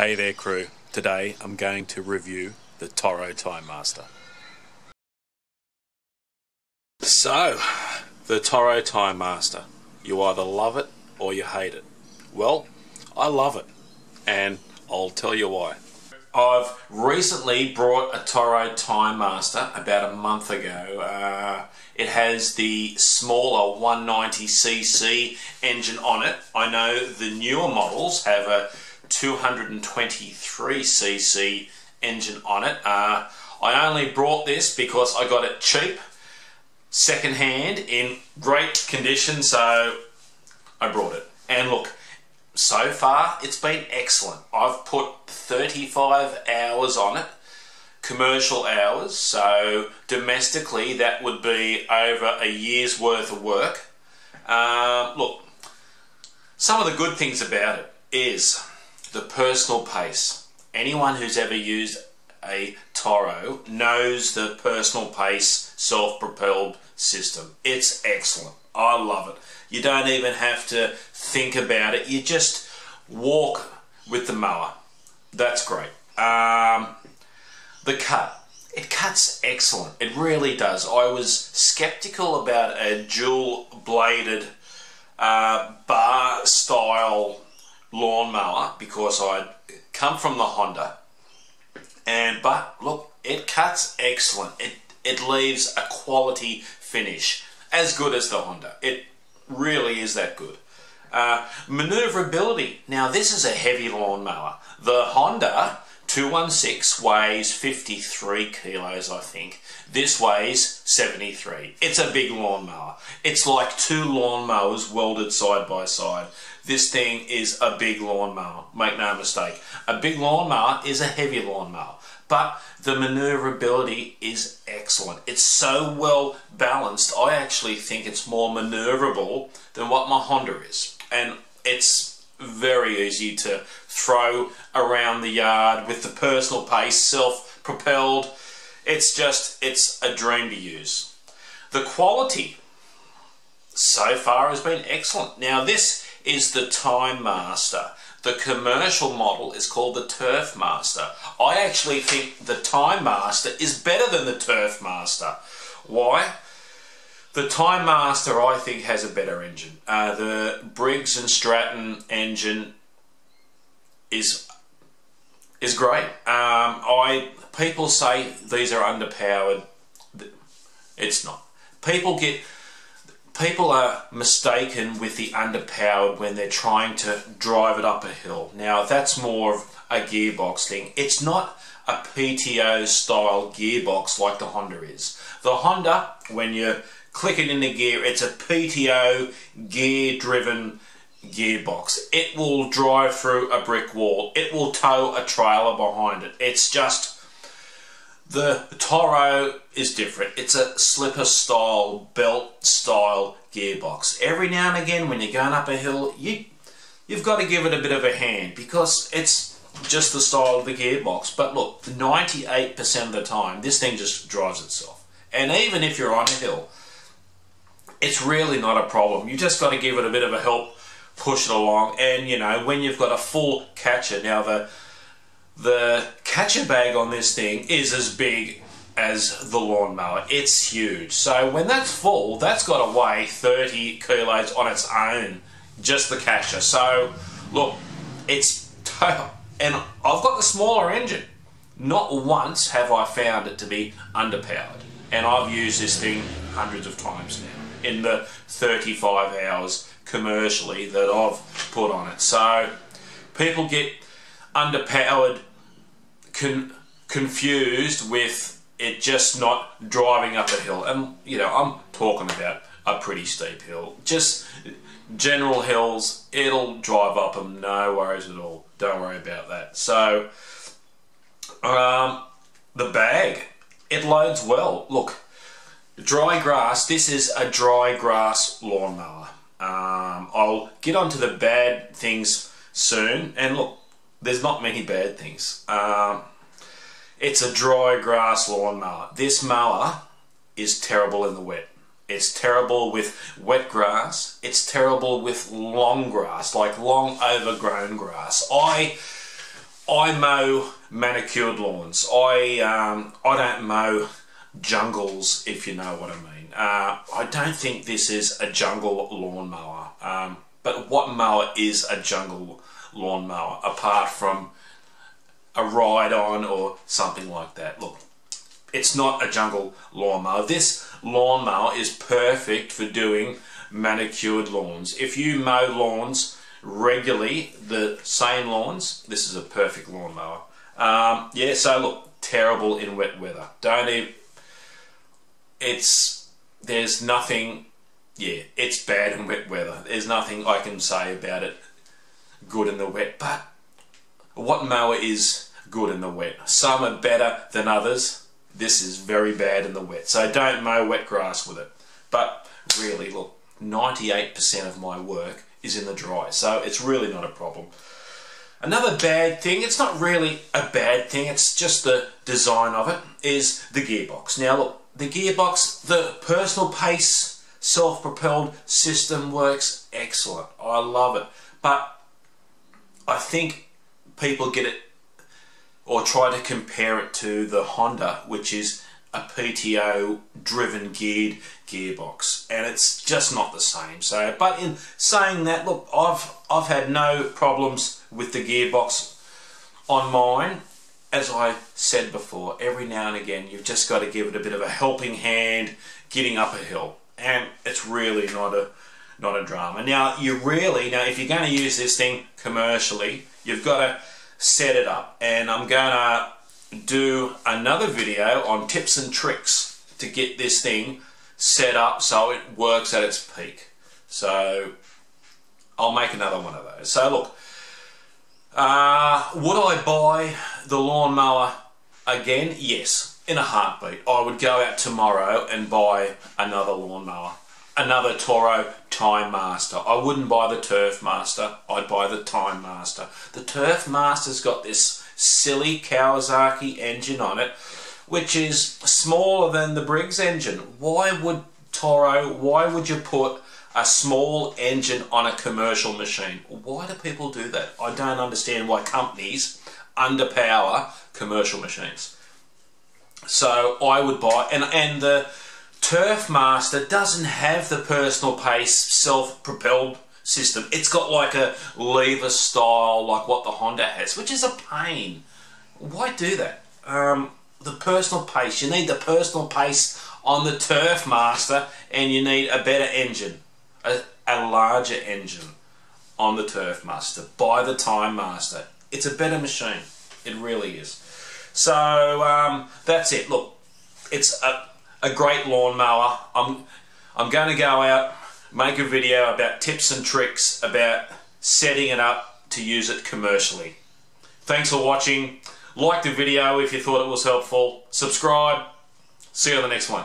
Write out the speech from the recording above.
Hey there crew, today I'm going to review the Toro TimeMaster. So, the Toro TimeMaster, you either love it or you hate it. Well, I love it, and I'll tell you why. I've recently brought a Toro TimeMaster about a month ago. It has the smaller 190cc engine on it. I know the newer models have a 223cc engine on it. I only brought this because I got it cheap, second hand, in great condition, so I brought it. And look, so far it's been excellent. I've put 35 hours on it, commercial hours, so domestically that would be over a year's worth of work. Look, some of the good things about it is the personal pace. Anyone who's ever used a Toro knows the personal pace self-propelled system. It's excellent. I love it. You don't even have to think about it. You just walk with the mower. That's great. The cut. It cuts excellent. It really does. I was skeptical about a dual-bladed bar style lawnmower because I'd come from the Honda, but look, it cuts excellent. It leaves a quality finish, as good as the Honda. It really is that good. Maneuverability. Now this is a heavy lawnmower. The Honda 216 weighs 53 kilos, I think. This weighs 73. It's a big lawnmower. It's like two lawnmowers welded side by side. This thing is a big lawnmower, make no mistake. A big lawnmower is a heavy lawnmower, but the maneuverability is excellent. It's so well balanced, I actually think it's more maneuverable than what my Honda is. And it's very easy to throw around the yard with the personal pace, self-propelled. It's a dream to use. The quality so far has been excellent. Now this is the TimeMaster. The commercial model is called the TurfMaster. I actually think the TimeMaster is better than the TurfMaster. Why? The TimeMaster, I think, has a better engine. The Briggs & Stratton engine is great. People say these are underpowered. It's not. People are mistaken with the underpowered when they're trying to drive it up a hill. Now that's more of a gearbox thing. It's not a PTO style gearbox like the Honda is. The Honda, when you click it into gear, it's a PTO gear driven gearbox. It will drive through a brick wall. It will tow a trailer behind it. It's just, the Toro is different. It's a slipper style, belt style gearbox. Every now and again when you're going up a hill, you've got to give it a bit of a hand because it's just the style of the gearbox. But look, 98% of the time this thing just drives itself. And even if you're on a hill, it's really not a problem. You just got to give it a bit of a help, push it along. And you know, when you've got a full catcher, now the catcher bag on this thing is as big as the lawnmower. It's huge. So when that's full, that's got to weigh 30 kilos on its own, just the catcher. So look, and I've got the smaller engine. Not once have I found it to be underpowered. And I've used this thing hundreds of times now in the 35 hours commercially that I've put on it. So people get underpowered confused with it just not driving up a hill. And you know, I'm talking about a pretty steep hill. Just general hills, it'll drive up them, no worries at all. Don't worry about that. So the bag, it loads well. Look, dry grass, this is a dry grass lawnmower. I'll get onto the bad things soon, and look, there's not many bad things. It's a dry grass lawnmower. This mower is terrible in the wet. It's terrible with wet grass. It's terrible with long grass, like long overgrown grass. I mow manicured lawns. I don't mow jungles, if you know what I mean. I don't think this is a jungle lawnmower. But what mower is a jungle lawnmower apart from a ride-on or something like that? Look, it's not a jungle lawnmower. This lawnmower is perfect for doing manicured lawns. If you mow lawns regularly, the same lawns, this is a perfect lawnmower. Yeah, so look, terrible in wet weather. Don't even, there's nothing, yeah, it's bad in wet weather. There's nothing I can say about it good in the wet, but what mower is good in the wet? Some are better than others. This is very bad in the wet, so don't mow wet grass with it. But really, look, 98% of my work is in the dry, so it's really not a problem. Another bad thing, it's not really a bad thing, it's just the design of it, is the gearbox. Now look, the gearbox, the personal pace self-propelled system works excellent. I love it. But I think people get it or try to compare it to the Honda, which is a PTO driven geared gearbox, and it's just not the same. So, but in saying that, look, I've had no problems with the gearbox on mine. As I said before, every now and again you've just got to give it a bit of a helping hand getting up a hill, and it's really not a drama. Now if you're going to use this thing commercially, you've got to set it up, and I'm going to do another video on tips and tricks to get this thing set up so it works at its peak. So I'll make another one of those. So look, would I buy the lawnmower again? Yes, in a heartbeat. I would go out tomorrow and buy another lawnmower, another Toro TimeMaster. I wouldn't buy the TurfMaster, I'd buy the TimeMaster. The TurfMaster's got this silly Kawasaki engine on it, which is smaller than the Briggs engine. Why would you put a small engine on a commercial machine? Why do people do that? I don't understand why companies underpower commercial machines. So I would buy, and the TurfMaster doesn't have the personal pace self-propelled system. It's got like a lever style like what the Honda has, which is a pain. Why do that? The personal pace, you need the personal pace on the TurfMaster, and you need a better engine, a larger engine on the TurfMaster. Buy the TimeMaster. It's a better machine. It really is. So that's it. Look, it's a great lawnmower. I'm going to go out, make a video about tips and tricks about setting it up to use it commercially. Thanks for watching. Like the video if you thought it was helpful. Subscribe. See you on the next one.